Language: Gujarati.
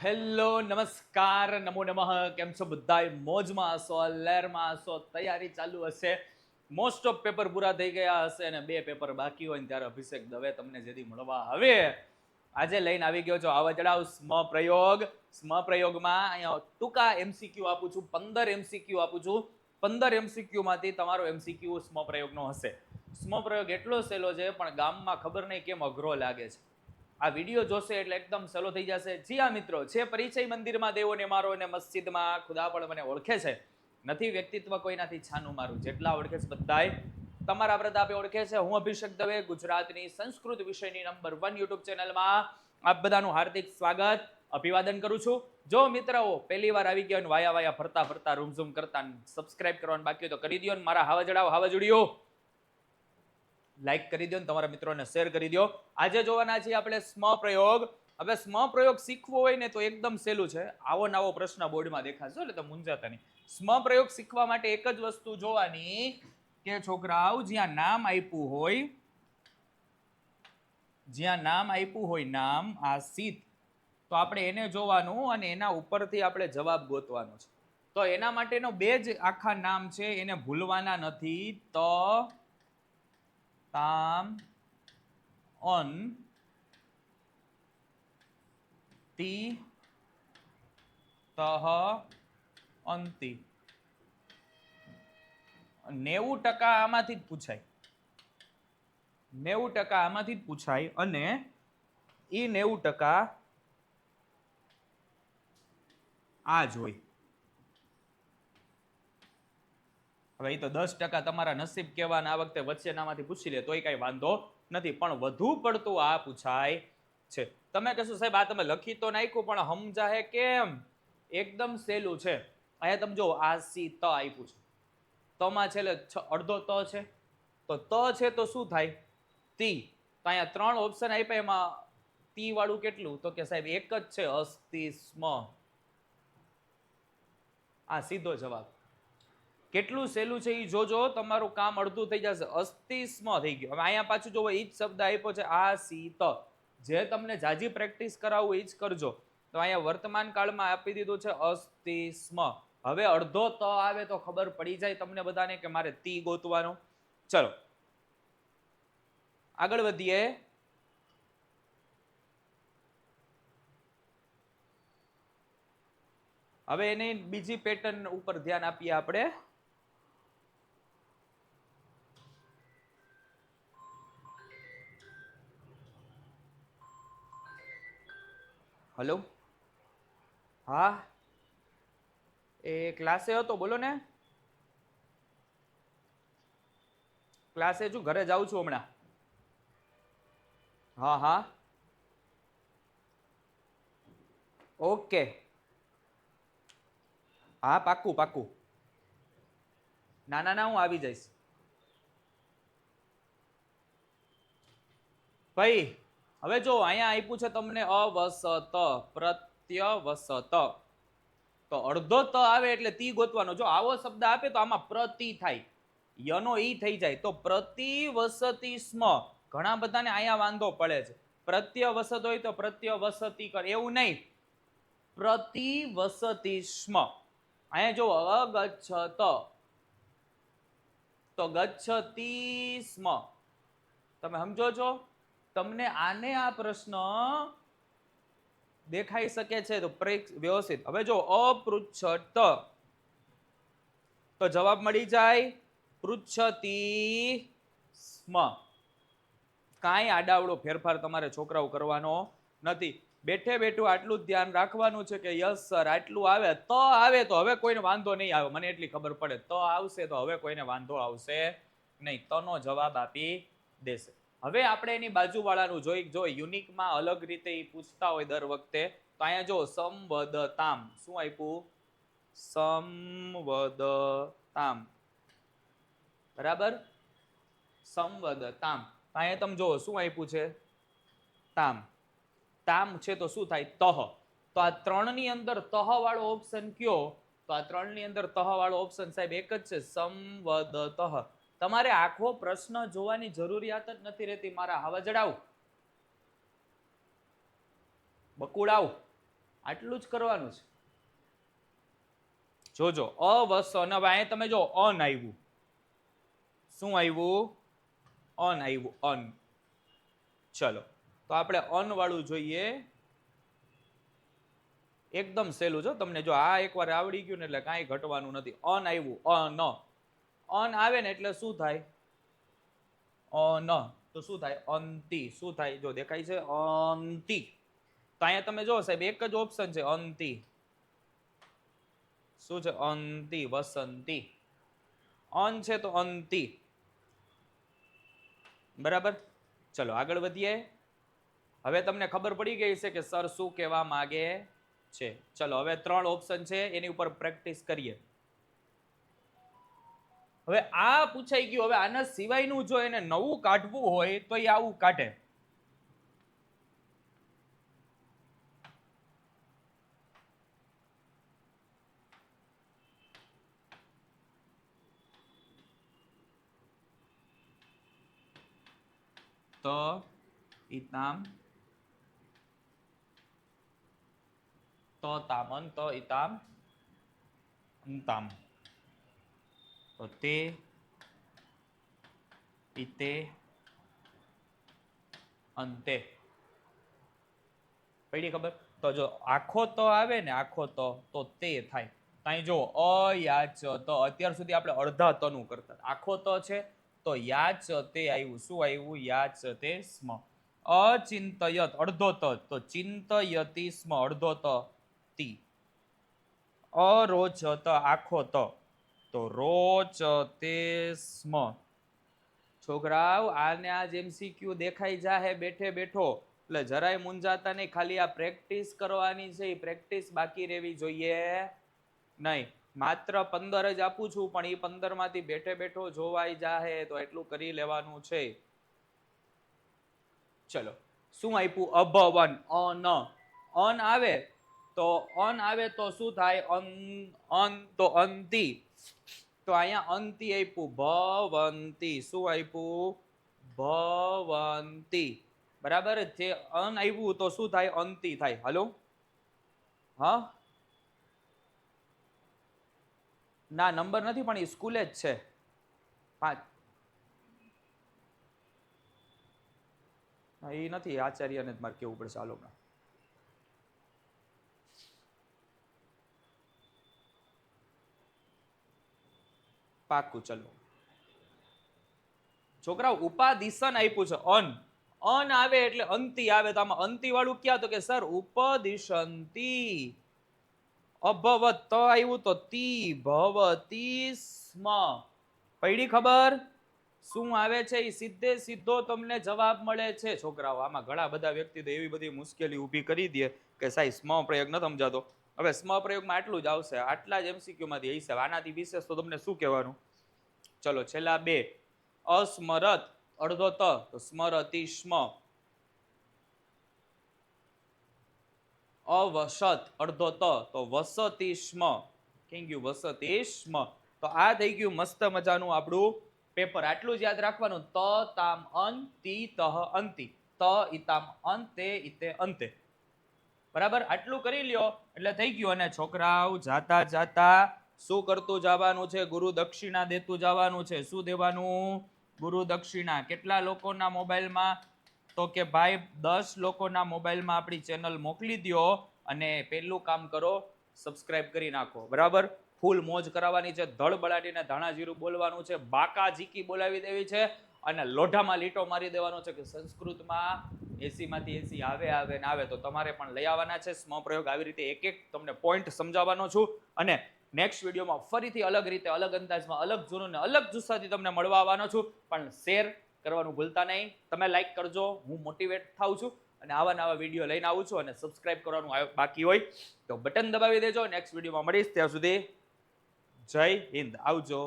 હેલો નમસ્કાર નમો નમઃ. કેમ છો બધાય? મોજમાં હશો, લહેરમાં હશો, તૈયારી ચાલુ હશે. મોસ્ટ ઓફ પેપર પૂરા થઈ ગયા હશે અને 2 પેપર બાકી હોય ને ત્યારે અભિષેક દવે તમને જેથી મળવા હવે આજે લઈને આવી ગયો છો આવા જણાવ સ્મ પ્રયોગમાં અહીંયા ટૂંકા એમસીક્યુ આપું છું. 15 એમસીક્યુ આપું છું. 15 એમસીક્યુ માંથી તમારો એમસીક્યુ સ્મ પ્રયોગનો હશે. સ્મ પ્રયોગ એટલો સહેલો છે પણ ગામમાં ખબર નહીં કેમ અઘરો લાગે છે. આ વિડીયો જોશે એટલે એકદમ સહેલો થઈ જશે. જી હા મિત્રો, છે પરિચય મંદિરમાં દેવોને મારો અને મસ્જિદમાં ખુદા પણ મને ઓળખે છે. નથી વ્યક્તિત્વ કોઈનાથી છાનું મારું, જેટલા ઓળખે છે બધાય તમારા પ્રતાપે ઓળખે છે. હું અભિષેક દવે ગુજરાતની સંસ્કૃત વિષયની નંબર 1 યુટ્યુબ ચેનલમાં આપ બધાનું હાર્દિક સ્વાગત અભિવાદન કરું છું. જો મિત્રો પહેલી વાર આવી ગયા વાયા વાયા ફરતા ફરતા રૂમઝૂમ કરતા સબસ્ક્રાઇબ કરવાનું બાકી હોય તો કરી દો. મારા હાવજડીઓ લાઈક કરી દો, તમારા મિત્રોને શેર કરી દો. આજે જોવાના છીએ આપણે સ્મ પ્રયોગ. હવે સ્મ પ્રયોગ શીખવો હોય ને તો એકદમ સહેલું છે. આવો નવો પ્રશ્ન બોર્ડમાં દેખાશે એટલે તો મૂંઝાતા નહીં. સ્મ પ્રયોગ શીખવા માટે એક જ વસ્તુ જોવાની કે છોકરાઓ જ્યાં નામ આપ્યું હોય નામ આ સીત, તો આપણે એને જોવાનું અને એના ઉપરથી આપણે જવાબ ગોતવાનો છે. તો એના માટેનો 2 જ આખા નામ છે, એને ભૂલવાના નથી. તામ અન તી તહ અંતિ. 90% આમાંથી જ પૂછાય. 90% આમાંથી જ પૂછાય અને એ 90% આ જ હોય. હવે એ તો 10% તમારા નસીબ કહેવાના, આ વખતે વચ્ચેનામાંથી પૂછી લે તોય કઈ વાંધો નથી, પણ વધુ પડતું આ પૂછાય છે. તમે કહેશો સાહેબ આ તમે લખી તો નાખ્યું પણ સમજાય કેમ? એકદમ સહેલું છે. અહીંયા તમે જો આ સી ત આપ્યું છે, તમાં છેલ્લે અડધો ત છે, તો ત છે તો શું થાય? તી. તો અહીંયા 3 ઓપ્શન આપ્યા, એમાં તી વાળું કેટલું? તો કે સાહેબ એક જ છે, અસ્તિસ્મ. આ સીધો જવાબ. કેટલું સહેલું છે એ જોજો, તમારું કામ અડધું થઈ જશે. અસ્તિસ્મ થઈ ગયું. હવે અહીંયા પાછું જોવો, એ જ શબ્દ આપ્યો છે આ સી ત. જે તમને જાજી પ્રેક્ટિસ કરાવવું એ જ કરજો. તો અહીંયા વર્તમાન કાળમાં આપી દીધું છે અસ્તિસ્મ. હવે અડધો ત આવે તો ખબર પડી જાય તમને બધાને કે મારે તી ગોતવાનો. ચલો આગળ વધીએ. હવે એની બીજી પેટર્ન ઉપર ધ્યાન આપીએ આપણે. હલો, હા એ ક્લાસે હતો, બોલો ને. ક્લાસે છું, ઘરે જાઉં છું હમણાં. હા હા ઓકે, હા પાક્કું પાક્કું. ના હું આવી જઈશ ભાઈ. હવે જો અહીંયા આપ્યું છે તમને અવસત પ્રત્યવસત, તો અડધો ત આવે એટલે તી ગોતવાનો. જો આવો શબ્દ આપે તો આમાં પ્રતિ થાય, યનો ઈ થઈ જાય. તો પ્રતિવસતી સ્મ. ઘણા બધાને અહીંયા વાંધો પડે છે. પ્રત્યવસત હોય તો પ્રત્યવસતી કર, એવું નહીં. પ્રતિવસતી સ્મ. અહીંયા જો અગચ્છત તો ગચ્છતી સ્મ. તમે સમજો છો? તમને આને આ પ્રશ્ન દેખાઈ શકે છે તો વ્યવસ્થિત. હવે જો અપૃચ્છત તો જવાબ મળી જાય પૃચ્છતી સ્મ. કાંઈ આડાવડો ફેરફાર તમારે છોકરાઓ કરવાનો નથી. બેઠે બેઠું આટલું જ ધ્યાન રાખવાનું છે કે યસ સર આટલું આવે. ત આવે તો હવે કોઈને વાંધો નહીં આવે, મને એટલી ખબર પડે. ત આવશે તો હવે કોઈને વાંધો આવશે નહીં, તનો જવાબ આપી દેશે. હવે આપણે એની બાજુવાળાનું જો યુનિકમાં અલગ રીતે એ પૂછતા હોય દર વખતે, તો અહીંયા જો સંવદતામ. શું આપ્યું? સંવદતામ. બરાબર, સંવદતામ. અહીંયા તમે જુઓ શું આપ્યું છે? તામ. તામ છે તો શું થાય? તહ. તો આ 3 ની અંદર તહ વાળો ઓપ્શન કયો? તો આ 3 ની અંદર તહ વાળો ઓપ્શન સાહેબ એક જ છે, સંવદતઃ. તમારે આખો પ્રશ્ન જોવાની જરૂરિયાત જ નથી રહેતી મારા હાવજડાવ બકુડાવ. આટલું જ કરવાનું છે. જોજો અવસન. હવે અહીંયા તમે જો અન આવ્યું. શું આવ્યું? અન આવ્યું. અન. ચલો તો આપણે અન વાળું જોઈએ. એકદમ સહેલું છે તમને. જો આ એકવાર આવડી ગયું ને એટલે કાંઈ ઘટવાનું નથી. અન આવ્યું. અન. અન આવે ને એટલે શું થાય? અન. તો શું થાય? અંતિ. શું થાય? જો દેખાય છે અંતિ. તો અહીંયા તમે જો સાહેબ એક જ ઓપ્શન છે અંતિ. શું છે? અંતિ. વસંતી. અન છે તો અંતિ. બરાબર. ચલો આગળ વધીએ. હવે તમને ખબર પડી ગઈ છે કે સર શું કહેવા માંગે છે. ચલો હવે 3 ઓપ્શન છે એની ઉપર પ્રેક્ટિસ કરીએ. હવે આ પૂછાઈ ગયું. હવે આના સિવાયનું જો એને નવું કાઢવું હોય તો એ આવું કાઢે. તો ઇતામ તો તામન તો ઇતામ અંતામ તો તે ઇતે અંતે. પડી ખબર? તો જો આખો તો આવે ને આખો તો તે થાય. અહીં જો અયાચ તો અત્યાર સુધી આપણે અડધા તનું કરતા. આખો તો છે તો યાચ તે આવ્યું. શું આવ્યું? યાચ તે સ્મ. અચિંતયત અડધો ત તો ચિંતયતિ સ્મ અડધો ત તી. અરોચત આખો તો રોચતે સ્મ. છોકરાઓ આને આજ એમસીક્યુ દેખાઈ જાહે બેઠે બેઠો એટલે જરાય મૂંઝાતા નહીં. ખાલી આ પ્રેક્ટિસ કરવાની છે. પ્રેક્ટિસ બાકી રહેવી જોઈએ નહીં. માત્ર 15 જ આપું છું પણ એ 15 માંથી બેઠે બેઠો જોવાઈ જાહે તો એટલું કરી લેવાનું છે. ચલો શું આપ્યું? અભવન. અન આવે તો શું થાય? અન તો અંતિ. તો અહીંયા અંતિ આપ્યું. ભવંતી. શું આપ્યું? ભવંતી. બરાબર છે. અન આવ્યું તો શું થાય? અંતિ થાય. હાલો. હા ના નંબર નથી પણ એ સ્કૂલે જ છે. 5 એ નથી. આચાર્યને જ મારે કેવું પડશે. હાલો પાકું. ચલો છોકરા ઉપાદિશન આપ્યું છે. અન આવે એટલે અંતિ આવે. તો આમાં અંતિ વાળું ક્યાં? તો કે સર ઉપદિશંતી. અભવત તો આવ્યું તો તી ભવતી સ્મ. પડી ખબર? શું આવે છે એ સીધે સીધો તમને જવાબ મળે છે. છોકરાઓ આમાં ઘણા બધા વ્યક્તિ તો એવી બધી મુશ્કેલી ઊભી કરી દે કે સાહેબ સ્મ પ્રયોગ ન સમજાતો. હવે સ્મ પ્રયોગમાં આટલું જ આવશે. આટલા જ એમસીક્યુ માંથી હશે. આનાથી વિશેષ તો તમને શું કહેવાનું? ચલો છેલ્લા 2. અસ્મરત અડધો ત તો સ્મરતિ સ્મ. અવસત અડધો ત તો વસતિ સ્મ. કેમ ગયું? વસતિ સ્મ. તો આ થઈ ગયું મસ્ત મજાનું આપણું પેપર. આટલું જ યાદ રાખવાનું. ત તામ અન તી તહ અંતિ. ત ઇતામ અંતે ઇતે અંતે. બરાબર. આટલું કરી લ્યો એટલે થઈ ગયું. અને છોકરાઓ જાતા જાતા શું કરતું જવાનું છે? ગુરુ દક્ષિણા દેતું જવાનું છે. શું દેવાનું? ગુરુ દક્ષિણા. કેટલા લોકોના મોબાઈલમાં? તો કે ભાઈ 10 લોકોના મોબાઈલમાં આપણી ચેનલ મોકલી દો અને પહેલું કામ કરો સબસ્ક્રાઇબ કરી નાખો. બરાબર. ફૂલ મોજ કરાવવાની છે. ધડબડાટીને ધાણા જીરું બોલવાનું છે. બાકા ઝીકી બોલાવી દેવી છે અને લોઢામાં લીટો મારી દેવાનો છે કે સંસ્કૃતમાં 80 માંથી 80 આવે ને આવે. તો તમારે પણ લઈ આવવાના છે. સ્મ પ્રયોગ આવી રીતે એક એક તમને પોઈન્ટ સમજાવવાનો છું. અને નેક્સ્ટ વિડીયોમાં ફરીથી અલગ રીતે, અલગ અંદાજમાં, અલગ જૂનું ને અલગ જુસ્સાથી તમને મળવા આવવાનો છું. પણ શેર કરવાનું ભૂલતા નહીં. તમે લાઈક કરજો. હું મોટિવેટ થાઉં છું અને આવા નવા વિડીયો લઈને આવું છું. અને સબસ્ક્રાઇબ કરવાનું બાકી હોય તો બટન દબાવી દેજો. નેક્સ્ટ વિડીયોમાં મળીશ. ત્યાં સુધી જય હિન્દ. આવજો.